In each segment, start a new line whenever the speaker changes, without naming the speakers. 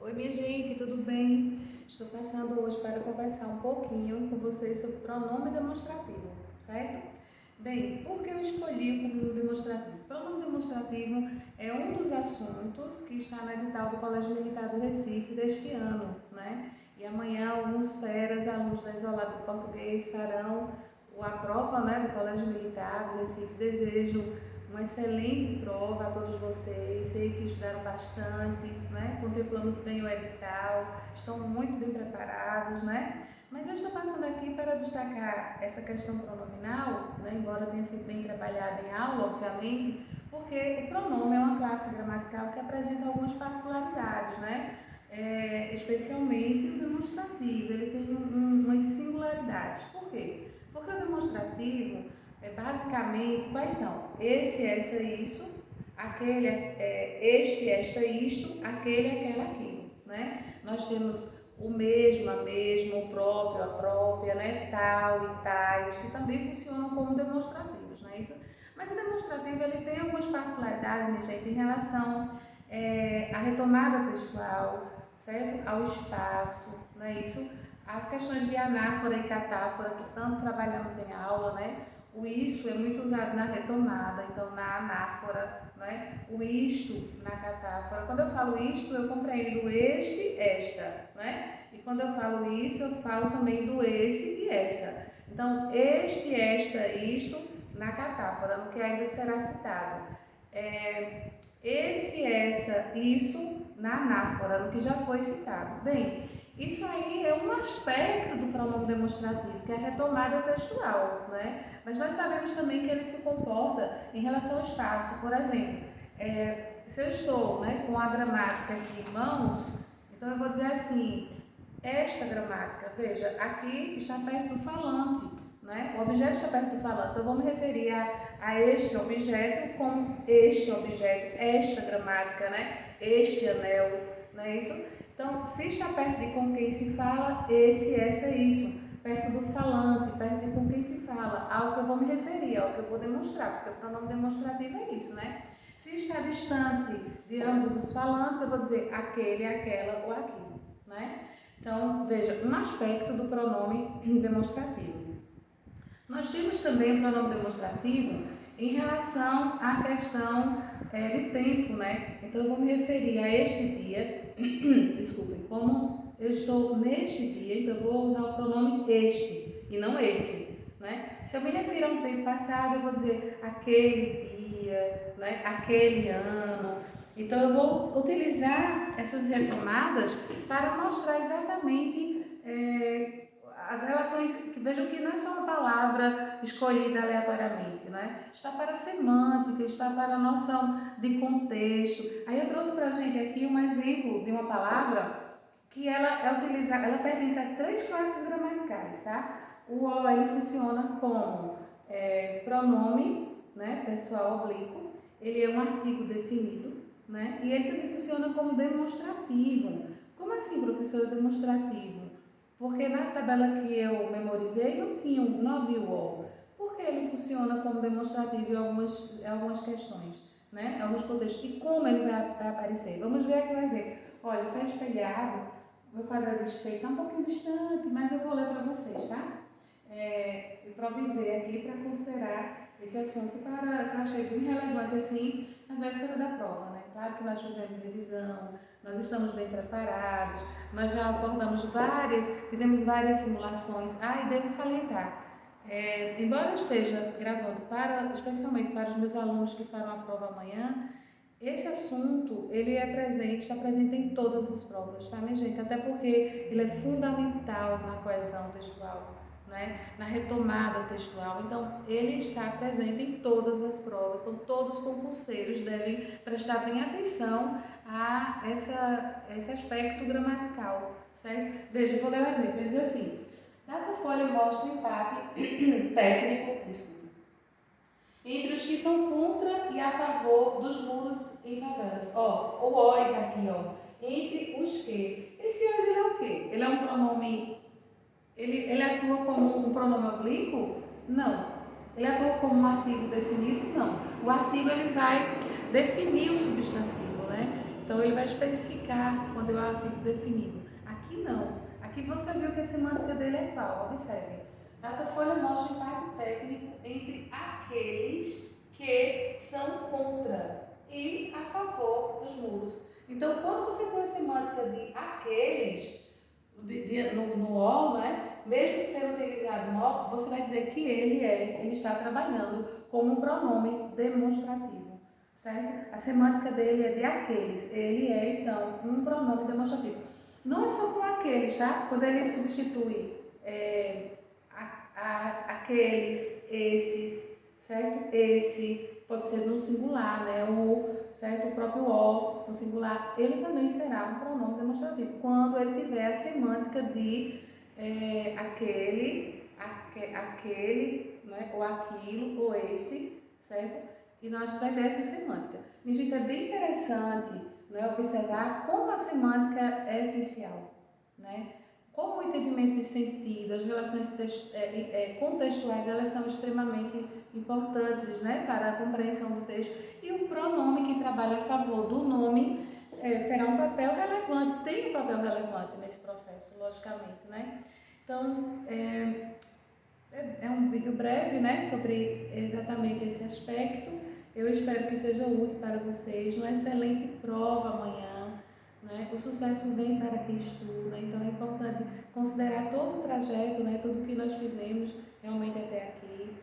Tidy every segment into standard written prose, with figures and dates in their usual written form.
Oi, minha gente, tudo bem? Estou passando hoje para conversar um pouquinho com vocês sobre pronome demonstrativo, certo? Bem, por que eu escolhi o pronome demonstrativo? O pronome demonstrativo é um dos assuntos que está no edital do Colégio Militar do Recife deste ano, né? E amanhã alguns alunos da Isolada de Português farão a prova, né, do Colégio Militar do Recife. Desejo uma excelente prova a todos vocês, sei que estudaram bastante, né? Contemplamos bem o edital, estão muito bem preparados, né? Mas eu estou passando aqui para destacar essa questão pronominal, né? Embora tenha sido bem trabalhada em aula, obviamente, porque o pronome é uma classe gramatical que apresenta algumas particularidades, né? Especialmente o demonstrativo, ele tem umas singularidades. Por quê? Porque o demonstrativo, basicamente, quais são? Esse, essa, isso, aquele, este, esta, isto, aquele, aquela, aquilo, né? Nós temos o mesmo, a mesma, o próprio, a própria, né? Tal e tais, que também funcionam como demonstrativos, não é isso? Mas o demonstrativo, ele tem algumas particularidades, minha gente, em relação à retomada textual, certo? Ao espaço, não é isso? As questões de anáfora e catáfora, que tanto trabalhamos em aula, né? O isso é muito usado na retomada, então na anáfora, né? O isto na catáfora. Quando eu falo isto, eu compreendo este, esta, né? E quando eu falo isso, eu falo também do esse e essa. Então, este, esta, isto na catáfora, no que ainda será citado. Esse, essa, isso na anáfora, no que já foi citado. Bem, isso aí é um aspecto do pronome demonstrativo, que é a retomada textual, né? Mas nós sabemos também que ele se comporta em relação ao espaço. Por exemplo, se eu estou, né, com a gramática aqui em mãos, então eu vou dizer assim, esta gramática, veja, aqui está perto do falante, né? O objeto está perto do falante, então eu vou me referir a este objeto como este objeto, esta gramática, né? Este anel, não é isso? Então, se está perto de com quem se fala, esse, essa, isso. Perto do falante, perto de com quem se fala, ao que eu vou me referir, ao que eu vou demonstrar, porque o pronome demonstrativo é isso, né? Se está distante de ambos os falantes, eu vou dizer aquele, aquela ou aquilo, né? Então, veja, um aspecto do pronome demonstrativo. Nós temos também o pronome demonstrativo em relação à questão de tempo, né? Então, eu vou me referir a este dia, desculpem, como eu estou neste dia, então eu vou usar o pronome este e não esse, né? Se eu me refiro a um tempo passado, eu vou dizer aquele dia, né? Aquele ano. Então, eu vou utilizar essas retomadas para mostrar exatamente as relações, que vejam que não é só uma palavra escolhida aleatoriamente, né? Está para a semântica, está para a noção de contexto. Aí eu trouxe para a gente aqui um exemplo de uma palavra que ela é utilizada, ela pertence a 3 classes gramaticais, tá? O O, ele funciona como pronome, né, pessoal oblíquo, ele é um artigo definido, né? E ele também funciona como demonstrativo. Como assim, professor, demonstrativo? Porque na tabela que eu memorizei não havia o O. Porque ele funciona como demonstrativo em algumas questões, né? Em alguns contextos. E como ele vai aparecer? Vamos ver aqui um exemplo. Olha, está espelhado, meu quadrado de espelho está um pouquinho distante, mas eu vou ler para vocês, tá? Improvisei aqui para considerar esse assunto que eu achei bem relevante assim na véspera da prova, né? Claro que nós fizemos revisão, nós estamos bem preparados, nós já fizemos várias simulações. E devo salientar, embora eu esteja gravando especialmente para os meus alunos que farão a prova amanhã, esse assunto, ele está presente em todas as provas, tá, minha gente? Até porque ele é fundamental na coesão textual, né? Na retomada textual. Então, ele está presente em todas as provas. Então, todos os concurseiros devem prestar bem atenção a esse aspecto gramatical, certo? Veja, eu vou ler um exemplo. Ele diz assim, dada folha mostra o empate técnico, desculpa, entre os que são contra e a favor dos muros em favelas. O os aqui, entre os que. Esse os, ele é o quê? Ele é um pronome, ele atua como um pronome oblíquo? Não. Ele atua como um artigo definido? Não. O artigo, ele vai definir o substantivo, né? Então ele vai especificar quando é o artigo definido. Aqui não. Aqui você viu que a semântica dele é qual? Observe. Datafolha mostra empate técnico entre aqueles que são contra e a favor dos muros. Então, quando você tem a semântica de aqueles, no O, né? Mesmo que seja utilizado no O, você vai dizer que ele está trabalhando como um pronome demonstrativo, certo? A semântica dele é de aqueles, ele é, então, um pronome demonstrativo. Não é só com aqueles, tá? Quando ele substitui aqueles, esses, certo? Esse pode ser no singular, né? Certo? O próprio o, no singular, ele também será um pronome demonstrativo quando ele tiver a semântica de aquele, né? Ou aquilo, ou esse, certo? E nós vai ter essa semântica. E, gente, é bem interessante, né, observar como a semântica é essencial, né? Como o entendimento de sentido, as relações contextuais, elas são extremamente importantes, né, para a compreensão do texto. E o pronome que trabalha a favor do nome terá um papel relevante, tem um papel relevante nesse processo, logicamente, né? Então, é um vídeo breve, né, sobre exatamente esse aspecto. Eu espero que seja útil para vocês. Uma excelente prova amanhã, né? O sucesso vem para quem estuda, então é importante considerar todo o trajeto, né, tudo que nós fizemos realmente até aqui.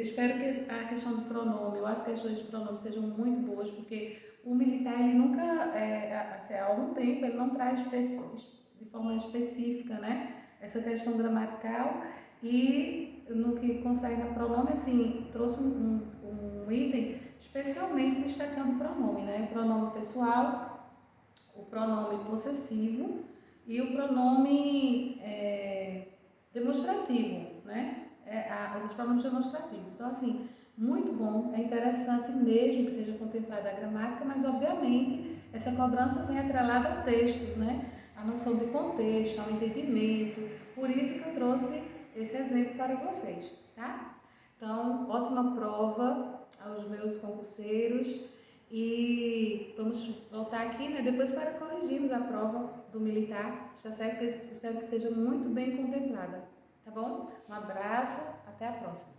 Espero que a questão do pronome ou as questões de pronome sejam muito boas, porque o militar, ele nunca, há algum tempo, ele não traz de forma específica, né, essa questão gramatical. E no que concerne a pronome, assim, trouxe um item especialmente destacando o pronome, né? O pronome pessoal, o pronome possessivo e o pronome demonstrativo, né? Os pronomes demonstrativos. Então, assim, muito bom, é interessante mesmo que seja contemplada a gramática, mas, obviamente, essa cobrança vem atrelada a textos, né? A noção de contexto, ao entendimento. Por isso que eu trouxe esse exemplo para vocês, tá? Então, ótima prova aos meus concurseiros e vamos voltar aqui, né, depois para corrigirmos a prova do militar, está certo? Espero que seja muito bem contemplada, tá bom? Um abraço, até a próxima.